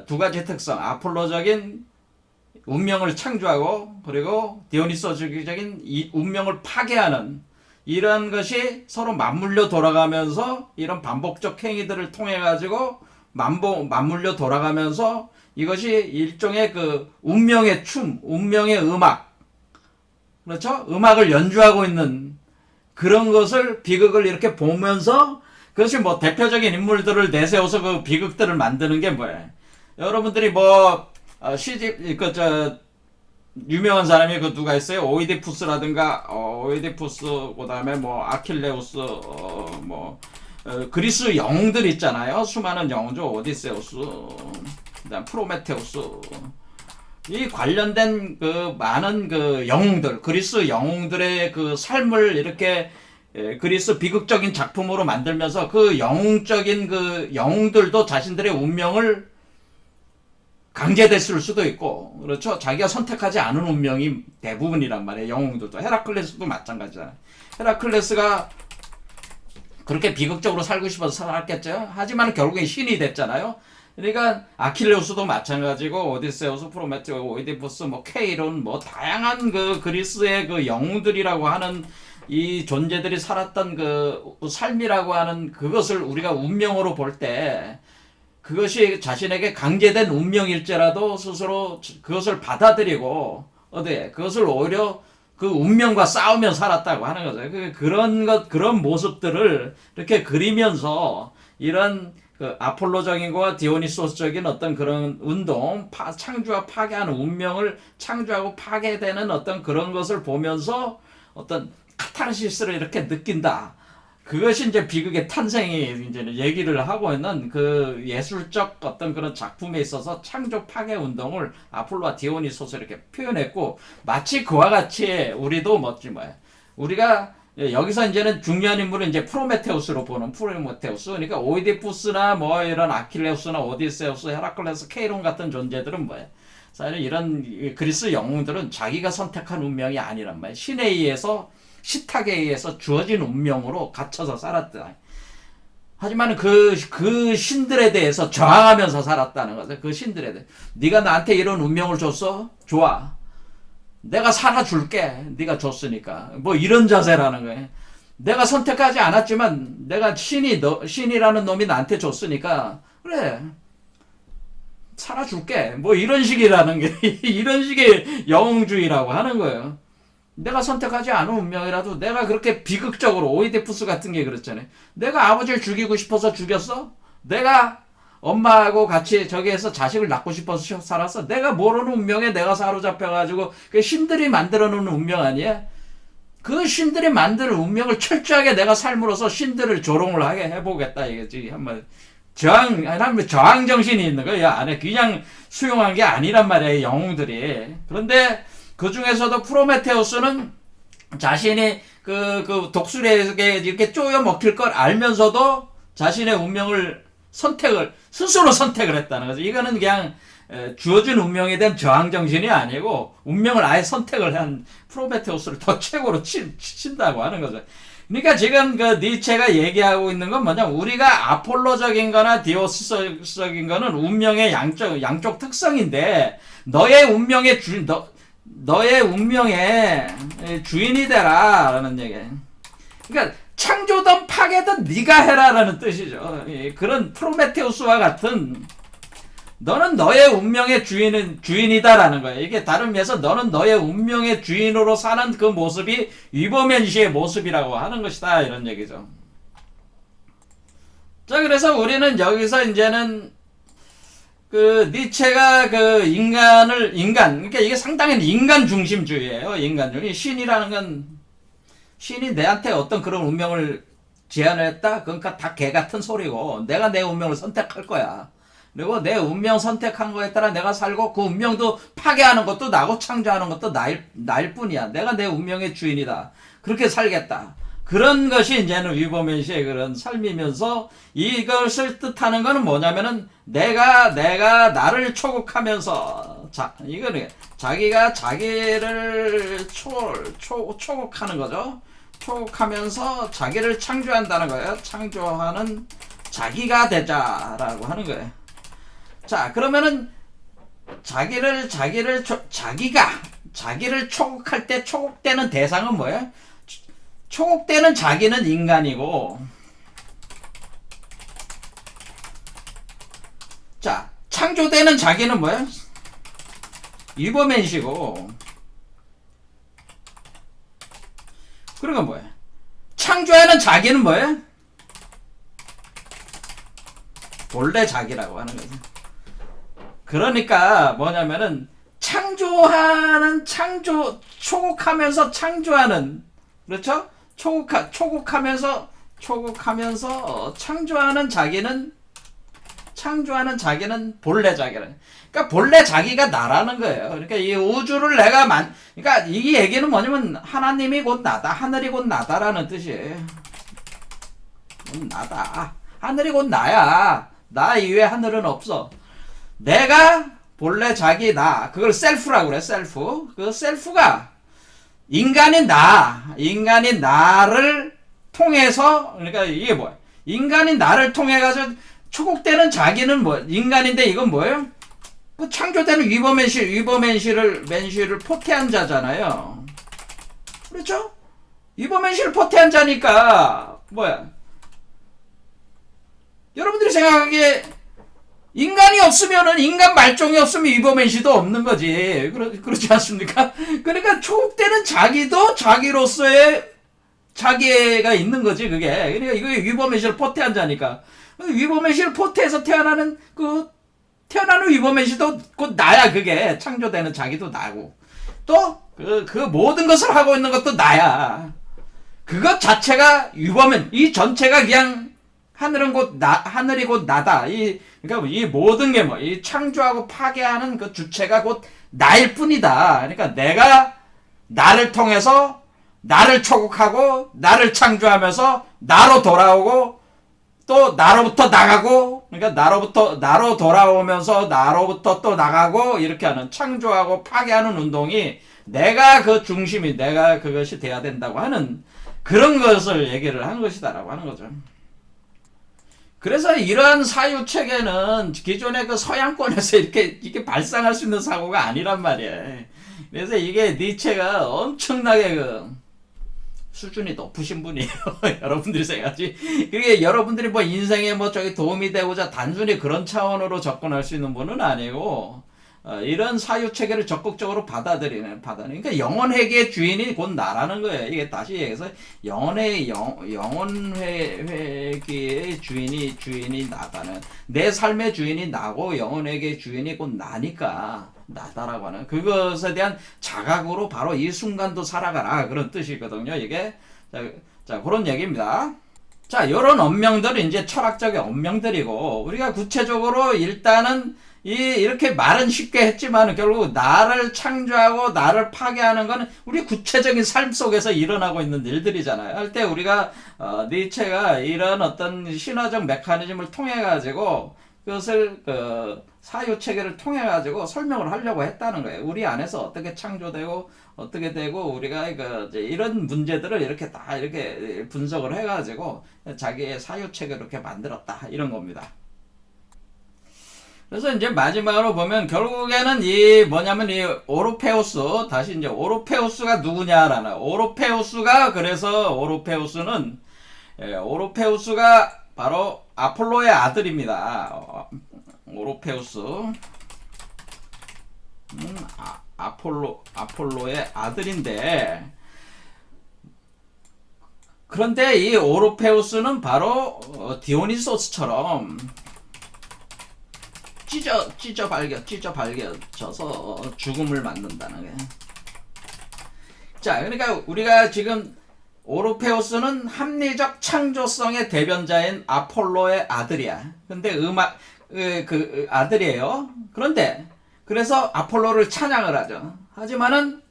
두 가지 특성, 아폴로적인 운명을 창조하고 그리고 디오니소적인 이 운명을 파괴하는 이런 것이 서로 맞물려 돌아가면서 이런 반복적 행위들을 통해 가지고 맞물려 돌아가면서 이것이 일종의 그 운명의 춤, 운명의 음악, 그렇죠? 음악을 연주하고 있는 그런 것을 비극을 이렇게 보면서 그것이 뭐 대표적인 인물들을 내세워서 그 비극들을 만드는 게 뭐예요? 여러분들이 뭐 시집 유명한 사람이 그 누가 있어요? 오이디푸스라든가 오이디푸스 그다음에 뭐 아킬레우스 그리스 영웅들 있잖아요. 수많은 영웅들 오디세우스, 그다음 프로메테우스 이 관련된 그 많은 그 영웅들 그리스 영웅들의 그 삶을 이렇게 그리스 비극적인 작품으로 만들면서 그 영웅적인 그 영웅들도 자신들의 운명을 강제됐을 수도 있고, 그렇죠? 자기가 선택하지 않은 운명이 대부분이란 말이에요. 영웅들도. 헤라클레스도 마찬가지잖아요. 헤라클레스가 그렇게 비극적으로 살고 싶어서 살았겠죠? 하지만 결국엔 신이 됐잖아요. 그러니까 아킬레우스도 마찬가지고 오디세우스, 프로메테우, 오이디푸스, 뭐 케이론, 뭐 다양한 그 그리스의 그 영웅들이라고 하는 이 존재들이 살았던 그 삶이라고 하는 그것을 우리가 운명으로 볼 때 그것이 자신에게 강제된 운명일지라도 스스로 그것을 받아들이고 그것을 오히려 그 운명과 싸우며 살았다고 하는 거죠. 그런 모습들을 이렇게 그리면서 이런 그 아폴로적인 거와 디오니소스적인 어떤 그런 운동, 창조와 파괴하는 운명을 창조하고 파괴되는 어떤 그런 것을 보면서 어떤 카타르시스를 이렇게 느낀다. 그것이 이제 비극의 탄생이 이제 얘기를 하고 있는 그 예술적 어떤 그런 작품에 있어서 창조 파괴 운동을 아폴로와 디오니소스 이렇게 표현했고, 마치 그와 같이 우리도 우리가 여기서 이제는 중요한 인물은 이제 프로메테우스로 보는 프로메테우스. 그러니까 오이디푸스나 뭐 이런 아킬레우스나 오디세우스, 헤라클레스, 케이론 같은 존재들은 사실 이런 그리스 영웅들은 자기가 선택한 운명이 아니란 말이에요. 신에 의해서 시탁에 의해서 주어진 운명으로 갇혀서 살았다. 하지만 그 신들에 대해서 저항하면서 살았다는 거죠. 그 신들에 대해. 네가 나한테 이런 운명을 줬어? 좋아. 내가 살아줄게. 네가 줬으니까. 뭐 이런 자세라는 거예요. 내가 선택하지 않았지만 내가 신이라는 놈이 나한테 줬으니까 그래. 살아줄게. 뭐 이런 식이라는 게 이런 식의 영웅주의라고 하는 거예요. 내가 선택하지 않은 운명이라도 내가 그렇게 비극적으로 오이디푸스 같은 게 그렇잖아요. 내가 아버지를 죽이고 싶어서 죽였어? 내가 엄마하고 같이 저기에서 자식을 낳고 싶어서 살았어? 내가 모르는 운명에 내가 사로잡혀가지고 그 신들이 만들어 놓은 운명 아니야? 그 신들이 만드는 운명을 철저하게 내가 삶으로서 신들을 조롱을 하게 해보겠다 이거지. 한번 저항 정신이 있는 거야. 안에 그냥 수용한 게 아니란 말이에요. 영웅들이. 그런데 그 중에서도 프로메테우스는 자신이 그 독수리에게 이렇게 쪼여 먹힐 걸 알면서도 자신의 운명을 스스로 선택을 했다는 거죠. 이거는 그냥 주어진 운명에 대한 저항 정신이 아니고 운명을 아예 선택을 한 프로메테우스를 더 최고로 친다고 하는 거죠. 그러니까 지금 그 니체가 얘기하고 있는 건 뭐냐, 우리가 아폴로적인 거나 디오시스적인 거는 운명의 양쪽 특성인데 너의 운명의 주인이 되라 라는 얘기예요. 그러니까 창조든 파괴든 네가 해라라는 뜻이죠. 그런 프로메테우스와 같은 너는 너의 운명의 주인이다라는 거예요. 이게 다른 의미에서 너는 너의 운명의 주인으로 사는 그 모습이 위법면시의 모습이라고 하는 것이다 이런 얘기죠. 자, 그래서 우리는 여기서 이제는 그 니체가 그 그러니까 이게 상당히 인간 중심주의예요. 인간주의. 신이라는 건 신이 내한테 어떤 그런 운명을 제안을 했다? 그러니까 다 개 같은 소리고 내가 내 운명을 선택할 거야. 그리고 내 운명 선택한 거에 따라 내가 살고 그 운명도 파괴하는 것도 나고 창조하는 것도 나일 뿐이야. 내가 내 운명의 주인이다. 그렇게 살겠다. 그런 것이 이제는 위버맨시의 그런 삶이면서 이것을 뜻하는 거는 뭐냐면은 내가 나를 초국하면서 이거는 자기가 자기를 초국하는 거죠. 초국하면서 자기를 창조한다는 거예요. 창조하는 자기가 되자라고 하는 거예요. 자, 그러면은 자기가 자기를 초국할 때 초국되는 대상은 뭐예요? 초국되는 자기는 인간이고, 자, 창조되는 자기는 뭐예요? 위버맨시고, 그리고 뭐예요? 창조하는 자기는 뭐예요? 본래 자기라고 하는 거죠. 그러니까 뭐냐면은 초국하면서 창조하는, 그렇죠? 초국하면서 창조하는 자기는 본래 자기는. 그러니까 본래 자기가 나라는 거예요. 그러니까 이 우주를 그러니까 이 얘기는 뭐냐면 하나님이 곧 나다, 하늘이 곧 나다라는 뜻이에요. 나다. 하늘이 곧 나야. 나 이외에 하늘은 없어. 내가 본래 자기 나. 그걸 셀프라고 그래. 셀프. 그 셀프가 인간인 나를 통해서, 그러니까 이게 뭐야? 인간인 나를 통해 가지고 초국되는 자기는 뭐 인간인데 이건 뭐예요? 그 창조되는 위버맨시를 포태한 자잖아요. 그렇죠? 위버맨시를 포태한 자니까 뭐야? 여러분들이 생각하기에 인간이 없으면은, 인간 말종이 없으면 위버맨시도 없는 거지. 그렇지 않습니까? 그러니까 초국되는 자기도 자기로서의 자기가 있는 거지, 그게. 그러니까 이거 위버맨시를 포태한 자니까. 위버맨시를 포태해서 태어나는 위버맨시도 곧 나야, 그게. 창조되는 자기도 나고. 또, 그 모든 것을 하고 있는 것도 나야. 그것 자체가 이 전체가 그냥 하늘이 곧 나다. 그러니까 이 모든 게 이 창조하고 파괴하는 그 주체가 곧 나일 뿐이다. 그러니까 내가 나를 통해서 나를 초국하고 나를 창조하면서 나로 돌아오고 또 나로부터 나가고, 그러니까 나로 돌아오면서 나로부터 또 나가고, 이렇게 하는 창조하고 파괴하는 운동이 내가 그 중심이, 내가 그것이 돼야 된다고 하는 그런 것을 얘기를 하는 것이다라고 하는 거죠. 그래서 이러한 사유 체계는 기존의 그 서양권에서 이게 발상할 수 있는 사고가 아니란 말이에요. 그래서 이게 니체가 엄청나게 수준이 높으신 분이에요. 여러분들이 생각하지. 그게 여러분들이 뭐 인생에 도움이 되고자 단순히 그런 차원으로 접근할 수 있는 분은 아니고, 이런 사유 체계를 적극적으로 받아들이는. 그러니까 영혼 회계의 주인이 곧 나라는 거예요. 이게 다시 얘기해서 영혼 회계의 주인이 나다는, 내 삶의 주인이 나고 영혼 회계의 주인이 곧 나니까 나다라고 하는 그것에 대한 자각으로 바로 이 순간도 살아가라, 그런 뜻이거든요. 이게 자 그런 얘기입니다. 자, 요런 언명들은 이제 철학적인 언명들이고, 우리가 구체적으로 일단은 이렇게 말은 쉽게 했지만 결국 나를 창조하고 나를 파괴하는 건 우리 구체적인 삶 속에서 일어나고 있는 일들이잖아요. 할 때 우리가 니체가 이런 어떤 신화적 메커니즘을 통해 가지고 그것을 사유 체계를 통해 가지고 설명을 하려고 했다는 거예요. 우리 안에서 어떻게 창조되고 어떻게 되고 우리가 이런 문제들을 이렇게 다 이렇게 분석을 해 가지고 자기의 사유 체계를 이렇게 만들었다, 이런 겁니다. 그래서 이제 마지막으로 보면 결국에는 이 오르페우스, 다시 이제 오르페우스가 누구냐라는, 오르페우스가 바로 아폴로의 아들입니다. 오르페우스. 아폴로의 아들인데, 그런데 이 오르페우스는 바로 디오니소스처럼 찢어 발겨져서 죽음을 맞는다는 게. 자, 그러니까 우리가 지금 오르페우스는 합리적 창조성의 대변자인 아폴로의 아들이야. 근데 아들이에요. 그런데 그래서 아폴로를 찬양을 하죠. 하지만은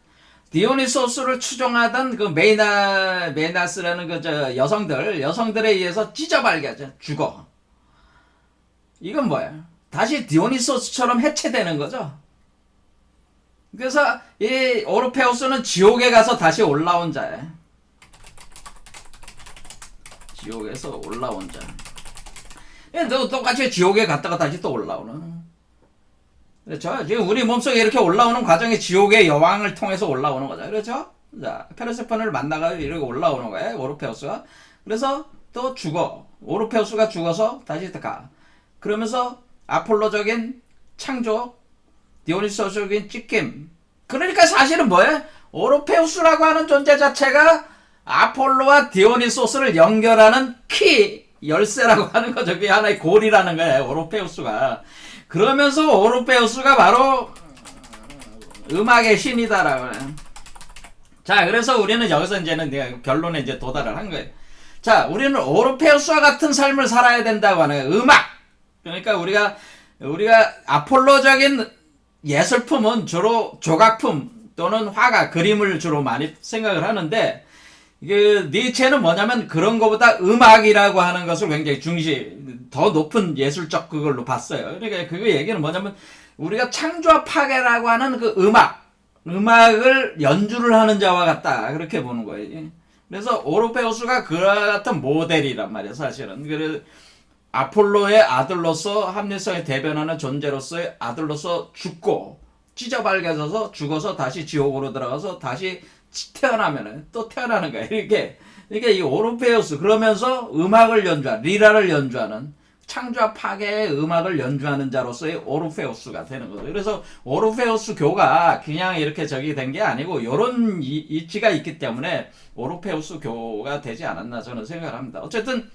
디오니소스를 추종하던 그 메나스라는 여성들에 의해서 찢어발겨져 죽어. 이건 뭐야? 다시 디오니소스처럼 해체되는 거죠. 그래서 이 오르페우스는 지옥에 가서 다시 올라온 자예요. 지옥에서 올라온 자. 너 똑같이 지옥에 갔다가 다시 또 올라오는. 그렇죠? 지금 우리 몸속에 이렇게 올라오는 과정이 지옥의 여왕을 통해서 올라오는 거죠. 그렇죠? 자, 페르세폰을 만나가 이렇게 올라오는 거예요. 오르페우스가. 그래서 또 죽어. 오르페우스가 죽어서 다시 가. 그러면서 아폴로적인 창조, 디오니소스적인 찢김. 그러니까 사실은 뭐예요? 오르페우스라고 하는 존재 자체가 아폴로와 디오니소스를 연결하는 키, 열쇠라고 하는 거죠. 그게 하나의 골이라는 거예요. 오르페우스가. 그러면서 오르페우스가 바로 음악의 신이다라고 해요. 자, 그래서 우리는 여기서 이제는 결론에 이제 도달을 한 거예요. 자, 우리는 오르페우스와 같은 삶을 살아야 된다고 하는 거예요. 음악. 그러니까 우리가 아폴로적인 예술품은 주로 조각품 또는 화가, 그림을 주로 많이 생각을 하는데, 니체는 뭐냐면 그런 거보다 음악이라고 하는 것을 굉장히 더 높은 예술적 그걸로 봤어요. 그러니까 그 얘기는 뭐냐면 우리가 창조와 파괴라고 하는 그 음악을 연주를 하는 자와 같다. 그렇게 보는 거예요. 그래서 오르페우스가 그와 같은 모델이란 말이에요, 사실은. 그래서 아폴로의 아들로서 합리성에 대변하는 존재로서의 아들로서 죽고 찢어발겨져서 죽어서 다시 지옥으로 들어가서 다시 태어나면은 또 태어나는 거야. 이게 이 오르페우스, 그러면서 음악을 리라를 연주하는, 창조와 파괴의 음악을 연주하는 자로서의 오르페우스가 되는 거죠. 그래서 오르페우스 교가 그냥 이렇게 된 게 아니고 요런 이치가 있기 때문에 오르페우스 교가 되지 않았나 저는 생각을 합니다. 어쨌든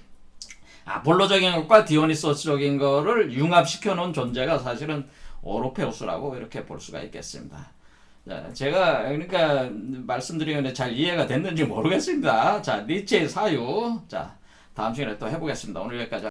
아폴로적인 것과 디오니소스적인 거를 융합시켜 놓은 존재가 사실은 오르페우스라고 이렇게 볼 수가 있겠습니다. 자, 제가 그러니까 말씀드리는데 잘 이해가 됐는지 모르겠습니다. 자, 니체의 사유. 자, 다음 시간에 또 해보겠습니다. 오늘 여기까지.